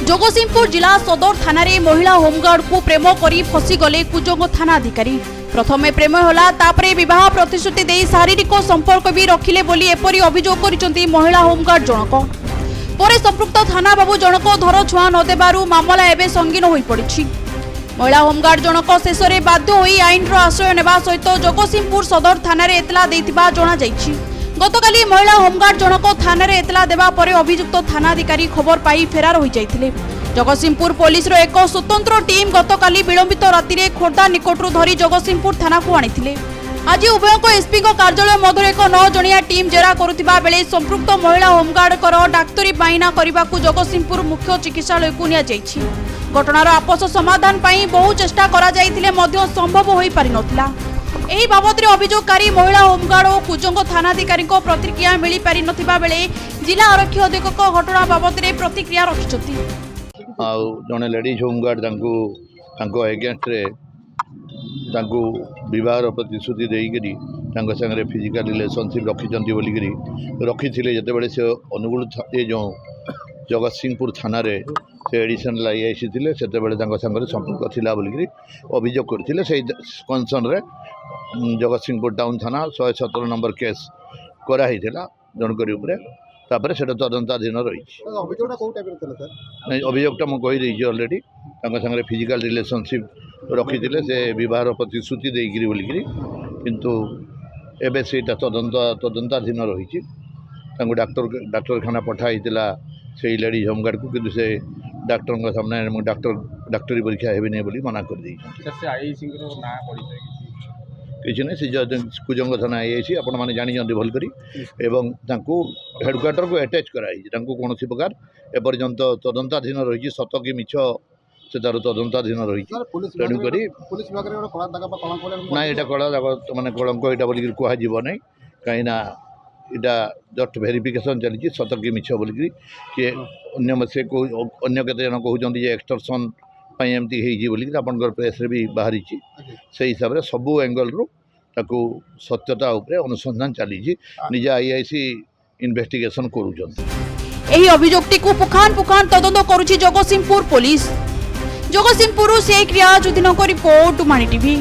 जगतसिंहपुर जिला सदर थाना रे महिला होमगार्ड को प्रेम करी फसीगले कुजंग थाना अधिकारी। प्रथमे प्रेम होला तापरे विवाह प्रतिश्रुति दे शारीरिक संपर्क भी रखिले बोली एपरी अभियोग करिसंती महिला होमगार्ड जनक। परे संपृक्त थाना बाबू जनक धर छुआ न देबारु मामला एबे संगीन होई पड़िछि। महिला होमगार्ड जनक शेष में बाध्य होई आईन रो आश्रय नेबा सहित जगतसिंहपुर सदर थाना रे एतला देइतिबा जणा जाइछि। गतकाली महिला होमगार्ड जनक थाना रे एतला देबा परे अभियुक्त थानाधिकारी खबर पाई फेरार होई जाइथिले। जगतसिंहपुर पुलिस रो एक स्वतंत्र टीम गतकाली विलंबित राति रे खोर्धा निकटरू धरी जगतसिंहपुर थाना को आनिथिले। आज उभय एसपी कार्यालय मधुर एक 9 जणिया टीम जेरा करुथिबा बेले संपृक्त महिला होमगार्ड कर डाक्तरी बाइना करने को जगतसिंहपुर मुख्य चिकित्सालय को निया जाइछि। घटनार आपस समाधान पाई बहु चेष्टा करा जाइथिले मध्य संभव होई पारि नथिला। एही बाबद रे अभियोगकारी महिला होमगार्ड और कुजंग थानाधिकारी को प्रतिक्रिया मिली पारि नथिबा बेले जिला आरक्षी अधीक्षक घटना बाबद रे प्रतिक्रिया रखिछथि। जड़े लेडीज होमगार्ड एगेन्स्ट बह प्रतिश्रुति देकरी सागर फिजिकाल रिलेशनशिप रखी जिते से अनुगुल जो जगतसिंहपुर थाना से एडिशनल आईआईसी थे से सागर संपर्क थिला बोलिकी अभियोग करते से कनसर्न जगतसिंहपुर टाउन थाना 117 नंबर केस कराई जनकरी तापर से तदंताधीन रही। अभियोगटा मुझे कहीदे अलरेडी सागर फिजिकाल रिलेशनशिप रखी से बह प्रतिश्रुति देकरी बोलिकी किंतु एबे से तदंताधीन रही डाक्तरखाना पठाई से लेडीज होमगार्ड को किंतु से डाक्टर सामने डाक्तरी परीक्षा है नहीं बोली मना कर दी किसी नहीं से कुजंग थाना आईआईसी आपण मैंने जानी भल करी एवं हेडक्वार्टर को अटैच कराई कौन प्रकार एपर्यंत तदंताधीन रही सत कि मिछ से तार तदंताधीन रही तेणुक ना यहाँ कला दाग मानने कलंक यहाँ बोलिक कह ना कहीं यहाँ जस्ट भेरिफिकेशन चली सत कि मिछ बोलिकी किए से अगर केते जन कहते एक्सटर्सन एमती बोलिक आपंकर प्रेस भी बाहरी से हिसाब से सबू एंगल रु ताकू सत्यता उपरे अनुसंधान चली निजे आईआईसी इन्वेस्टिगेशन करुछन। अभियोगटी को पुखान पुखान तदंत करुछि जगतसिंहपुर पुलिस। जगतसिंहपुर शेख रियाजुद्दीन को रिपोर्ट मानी टीवी।